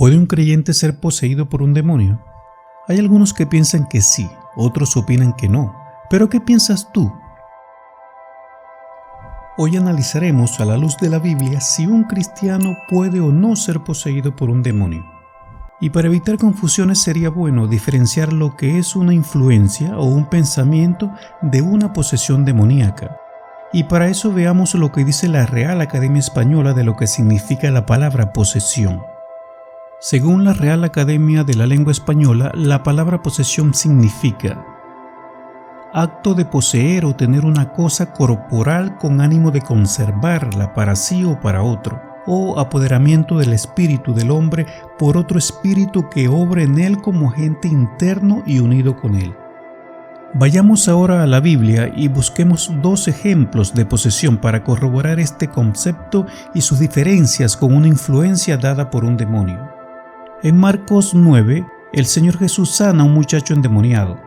¿Puede un creyente ser poseído por un demonio? Hay algunos que piensan que sí, otros opinan que no. ¿Pero qué piensas tú? Hoy analizaremos a la luz de la Biblia si un cristiano puede o no ser poseído por un demonio. Y para evitar confusiones sería bueno diferenciar lo que es una influencia o un pensamiento de una posesión demoníaca. Y para eso veamos lo que dice la Real Academia Española de lo que significa la palabra posesión. Según la Real Academia de la Lengua Española, la palabra posesión significa acto de poseer o tener una cosa corporal con ánimo de conservarla para sí o para otro, o apoderamiento del espíritu del hombre por otro espíritu que obra en él como agente interno y unido con él. Vayamos ahora a la Biblia y busquemos dos ejemplos de posesión para corroborar este concepto y sus diferencias con una influencia dada por un demonio. En Marcos 9, el Señor Jesús sana a un muchacho endemoniado.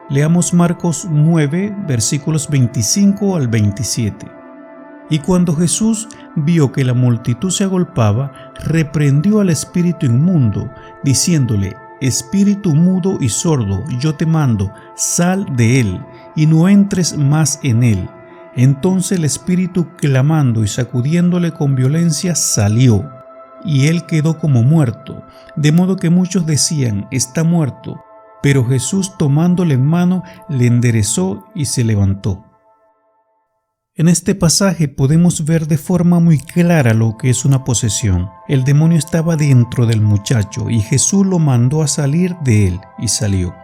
Leamos Marcos 9, versículos 25 al 27. Y cuando Jesús vio que la multitud se agolpaba, reprendió al espíritu inmundo, diciéndole: Espíritu mudo y sordo, yo te mando, sal de él, y no entres más en él. Entonces el espíritu, clamando y sacudiéndole con violencia, salió, y él quedó como muerto, de modo que muchos decían: está muerto. Pero Jesús, tomándole en mano, le enderezó y se levantó. En este pasaje podemos ver de forma muy clara lo que es una posesión. El demonio estaba dentro del muchacho y Jesús lo mandó a salir de él y salió.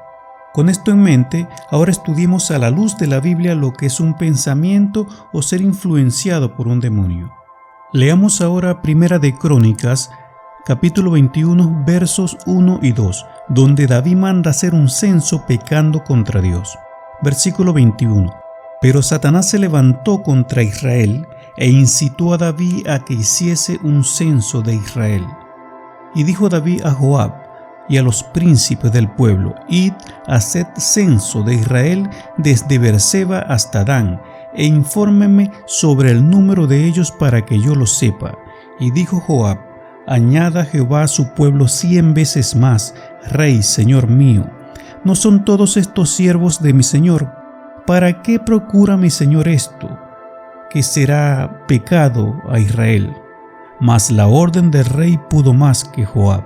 Con esto en mente, ahora estudiemos a la luz de la Biblia lo que es un pensamiento o ser influenciado por un demonio. Leamos ahora Primera de Crónicas, capítulo 21, versos 1 y 2, donde David manda hacer un censo pecando contra Dios. Versículo 21. Pero Satanás se levantó contra Israel e incitó a David a que hiciese un censo de Israel. Y dijo David a Joab y a los príncipes del pueblo: Id, haced censo de Israel desde Beerseba hasta Dan, e infórmenme sobre el número de ellos para que yo lo sepa. Y dijo Joab: Añada Jehová a su pueblo 100 veces más, Rey, Señor mío. ¿No son todos estos siervos de mi Señor? ¿Para qué procura mi Señor esto? Que será pecado a Israel. Mas la orden del rey pudo más que Joab.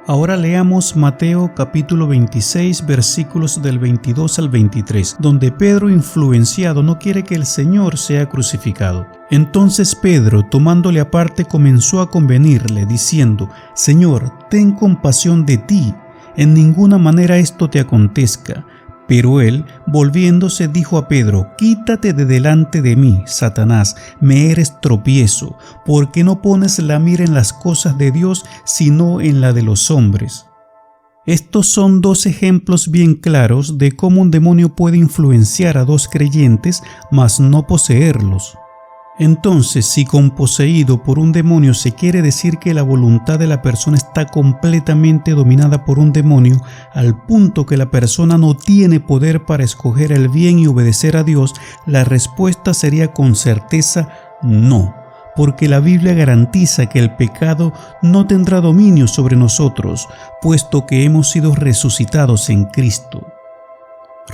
Ahora leamos Mateo capítulo 26, versículos del 22 al 23, donde Pedro, influenciado, no quiere que el Señor sea crucificado. Entonces Pedro, tomándole aparte, comenzó a convenirle, diciendo: Señor, ten compasión de ti, en ninguna manera esto te acontezca. Pero él, volviéndose, dijo a Pedro: Quítate de delante de mí, Satanás, me eres tropiezo, porque no pones la mira en las cosas de Dios, sino en la de los hombres. Estos son dos ejemplos bien claros de cómo un demonio puede influenciar a dos creyentes, mas no poseerlos. Entonces, si con poseído por un demonio se quiere decir que la voluntad de la persona está completamente dominada por un demonio, al punto que la persona no tiene poder para escoger el bien y obedecer a Dios, la respuesta sería con certeza no, porque la Biblia garantiza que el pecado no tendrá dominio sobre nosotros, puesto que hemos sido resucitados en Cristo.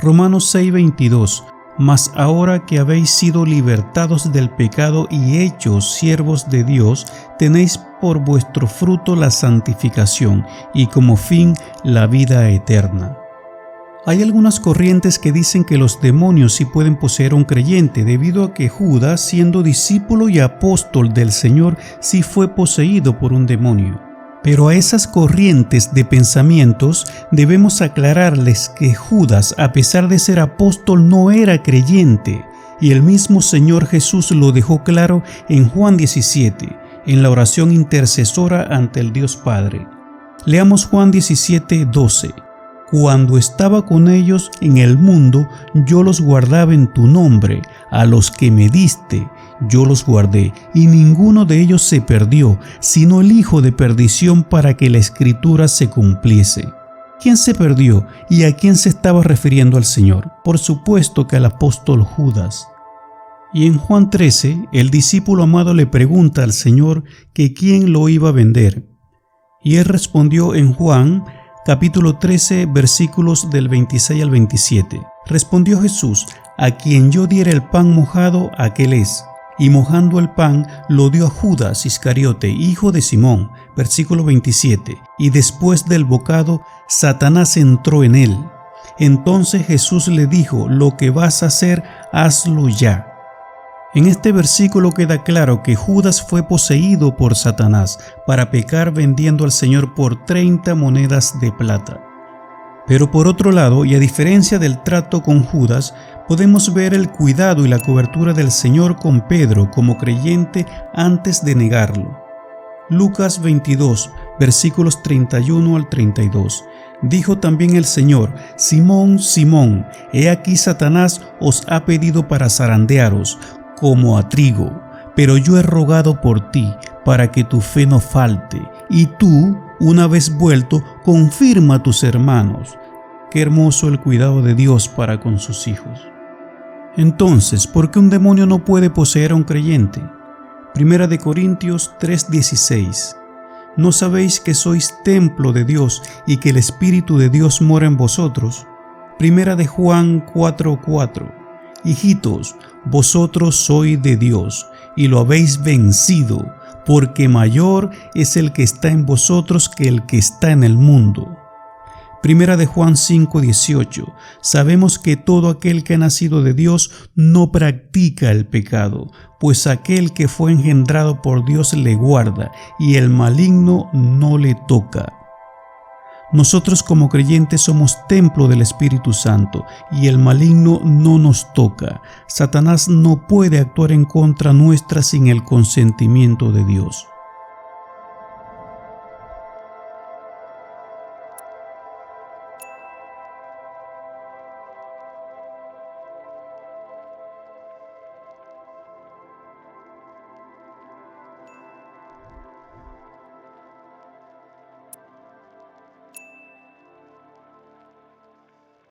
Romanos 6:22. Mas ahora que habéis sido libertados del pecado y hechos siervos de Dios, tenéis por vuestro fruto la santificación y como fin la vida eterna. Hay algunas corrientes que dicen que los demonios sí pueden poseer a un creyente, debido a que Judas, siendo discípulo y apóstol del Señor, sí fue poseído por un demonio. Pero a esas corrientes de pensamientos debemos aclararles que Judas, a pesar de ser apóstol, no era creyente, y el mismo Señor Jesús lo dejó claro en Juan 17, en la oración intercesora ante el Dios Padre. Leamos Juan 17:12. Cuando estaba con ellos en el mundo, yo los guardaba en tu nombre, a los que me diste, yo los guardé, y ninguno de ellos se perdió, sino el hijo de perdición, para que la escritura se cumpliese. ¿Quién se perdió y a quién se estaba refiriendo al Señor? Por supuesto que al apóstol Judas. Y en Juan 13, el discípulo amado le pregunta al Señor que quién lo iba a vender. Y él respondió en Juan, capítulo 13, versículos del 26 al 27. Respondió Jesús: a quien yo diere el pan mojado, aquel es. Y mojando el pan, lo dio a Judas Iscariote, hijo de Simón. Versículo 27. Y después del bocado, Satanás entró en él. Entonces Jesús le dijo: lo que vas a hacer, hazlo ya. En este versículo queda claro que Judas fue poseído por Satanás para pecar vendiendo al Señor por 30 monedas de plata. Pero por otro lado, y a diferencia del trato con Judas, podemos ver el cuidado y la cobertura del Señor con Pedro como creyente antes de negarlo. Lucas 22, versículos 31 al 32. Dijo también el Señor: Simón, Simón, he aquí Satanás os ha pedido para zarandearos, como a trigo, pero yo he rogado por ti, para que tu fe no falte, y tú, una vez vuelto, confirma a tus hermanos. Qué hermoso el cuidado de Dios para con sus hijos. Entonces, ¿por qué un demonio no puede poseer a un creyente? Primera de Corintios 3:16. ¿No sabéis que sois templo de Dios y que el Espíritu de Dios mora en vosotros? Primera de Juan 4:4. Hijitos, vosotros sois de Dios y lo habéis vencido, porque mayor es el que está en vosotros que el que está en el mundo. Primera de Juan 5:18. Sabemos que todo aquel que ha nacido de Dios no practica el pecado, pues aquel que fue engendrado por Dios le guarda, y el maligno no le toca. Nosotros como creyentes somos templo del Espíritu Santo y el maligno no nos toca. Satanás no puede actuar en contra nuestra sin el consentimiento de Dios.